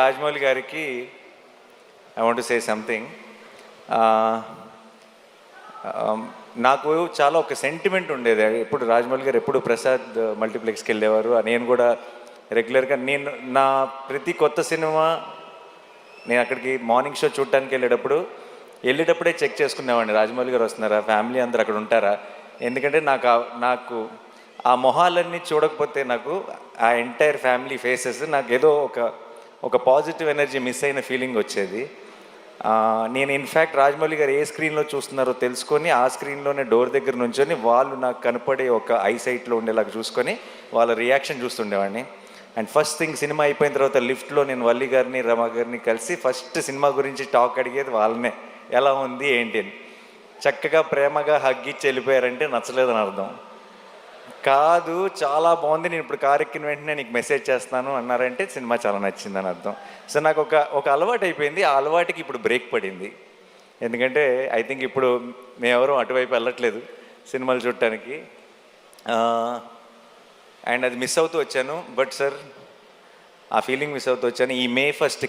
రాజమౌళి గారికి I want to say something. నాకు చాలా ఒక సెంటిమెంట్ ఉండేది. ఎప్పుడు రాజమౌళి గారు ఎప్పుడు ప్రసాద్ మల్టీప్లెక్స్కి వెళ్ళేవారు. నేను కూడా రెగ్యులర్గా నా ప్రతి కొత్త సినిమా నేను అక్కడికి మార్నింగ్ షో చూడటానికి వెళ్ళేటప్పుడే చెక్ చేసుకునేవాడిని, రాజమౌళి గారు వస్తున్నారా, ఫ్యామిలీ అందరు అక్కడ ఉంటారా. ఎందుకంటే నాకు ఆ మొహాలన్నీ చూడకపోతే నాకు ఆ ఎంటైర్ ఫ్యామిలీ ఫేసెస్ నాకు ఏదో ఒక పాజిటివ్ ఎనర్జీ మిస్ అయిన ఫీలింగ్ వచ్చేది. నేను ఇన్ఫ్యాక్ట్ రాజమౌళి గారు ఏ స్క్రీన్లో చూస్తున్నారో తెలుసుకొని ఆ స్క్రీన్లోనే డోర్ దగ్గర నుంచొని వాళ్ళు నాకు కనపడే ఒక ఐసైట్లో ఉండేలాగా చూసుకొని వాళ్ళ రియాక్షన్ చూస్తుండేవాడిని. అండ్ ఫస్ట్ థింగ్ సినిమా అయిపోయిన తర్వాత లిఫ్ట్లో నేను వల్లి గారిని రమ గారిని కలిసి ఫస్ట్ సినిమా గురించి టాక్ అడిగేది వాళ్ళనే, ఎలా ఉంది ఏంటి అని. చక్కగా ప్రేమగా హగ్గిచ్చి వెళ్ళిపోయారంటే నచ్చలేదని అర్థం కాదు, చాలా బాగుంది, నేను ఇప్పుడు కారు ఎక్కిన వెంటనే నీకు మెసేజ్ చేస్తాను అన్నారంటే సినిమా చాలా నచ్చిందని అర్థం. సో నాకు ఒక అలవాటు అయిపోయింది. ఆ అలవాటుకి ఇప్పుడు బ్రేక్ పడింది. ఎందుకంటే ఐ థింక్ ఇప్పుడు మేమెవరూ అటువైపు వెళ్ళట్లేదు సినిమాలు చూడటానికి. అండ్ అది మిస్ అవుతూ వచ్చాను. బట్ సార్, ఆ ఫీలింగ్ మిస్ అవుతూ వచ్చాను. ఈ May 1st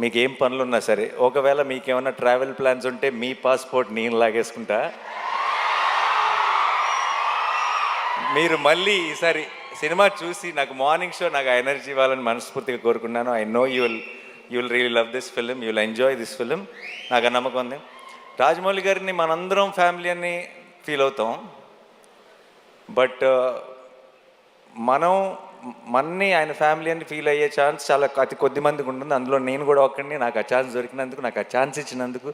మీకు ఏం పనులు ఉన్నా సరే, ఒకవేళ మీకు ఏమైనా ట్రావెల్ ప్లాన్స్ ఉంటే మీ పాస్పోర్ట్ నేను లాగేసుకుంటా. మీరు మళ్ళీ ఈసారి సినిమా చూసి నాకు మార్నింగ్ షో నాకు ఆ ఎనర్జీ ఇవ్వాలని మనస్ఫూర్తిగా కోరుకున్నాను. I know you will really love this film, you will enjoy this film, నాకు నమ్మకం ఉంది. రాజమౌళి గారిని మనందరం ఫ్యామిలీ అని ఫీల్ అవుతాం. బట్ మన్ని ఆయన ఫ్యామిలీ అని ఫీల్ అయ్యే ఛాన్స్ చాలా అతి కొద్ది మందికి ఉంటుంది. అందులో నేను కూడా ఒక్కడిని. నాకు ఆ ఛాన్స్ దొరికినందుకు, నాకు ఆ ఛాన్స్ ఇచ్చినందుకు,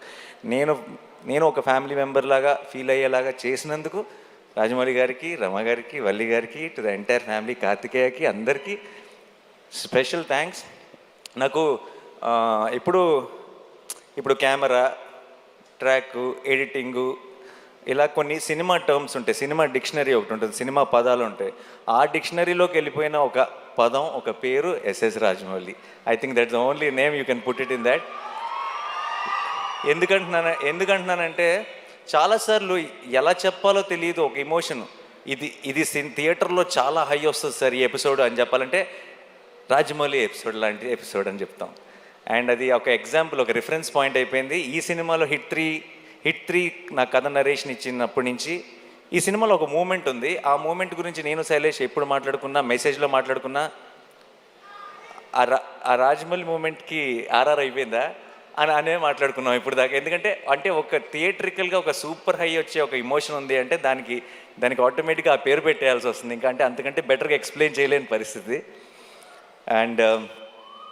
నేను ఒక ఫ్యామిలీ మెంబర్ లాగా ఫీల్ అయ్యేలాగా చేసినందుకు రాజమౌళి గారికి, రమ గారికి, వల్లి గారికి, టు ద ఎంటైర్ ఫ్యామిలీ, కార్తికేయకి, అందరికీ స్పెషల్ థ్యాంక్స్. నాకు ఇప్పుడు కెమెరా, ట్రాక్, ఎడిటింగు, ఇలా కొన్ని సినిమా టర్మ్స్ ఉంటాయి. సినిమా డిక్షనరీ ఒకటి ఉంటుంది, సినిమా పదాలు ఉంటాయి. ఆ డిక్షనరీలోకి వెళ్ళిపోయిన ఒక పదం, ఒక పేరు SS Rajamouli. I think that's the only name you can put it in that. ఎందుకంటున్నానంటే చాలాసార్లు ఎలా చెప్పాలో తెలియదు ఒక ఎమోషన్. ఇది థియేటర్లో చాలా హై వస్తుంది సార్ ఈ ఎపిసోడ్ అని చెప్పాలంటే రాజమౌళి ఎపిసోడ్ లాంటి ఎపిసోడ్ అని చెప్తాం. అండ్ అది ఒక ఎగ్జాంపుల్, ఒక రిఫరెన్స్ పాయింట్ అయిపోయింది. ఈ సినిమాలో హిట్ త్రీ నా కథ నరేషన్ ఇచ్చినప్పటి నుంచి ఈ సినిమాలో ఒక మూమెంట్ ఉంది. ఆ మూమెంట్ గురించి నేను శైలేష్ ఎప్పుడు మాట్లాడుకున్నా, మెసేజ్లో మాట్లాడుకున్నా, ఆ రాజమౌళి మూమెంట్కి ఆర్ఆర్ అయిపోయిందా అనే మాట్లాడుకున్నాం ఇప్పుడు దాకా. ఎందుకంటే ఒక థియేట్రికల్గా ఒక సూపర్ హై వచ్చే ఒక ఎమోషన్ ఉంది అంటే దానికి ఆటోమేటిక్గా ఆ పేరు పెట్టేయాల్సి వస్తుంది. అంతకంటే బెటర్గా ఎక్స్ప్లెయిన్ చేయలేని పరిస్థితి. అండ్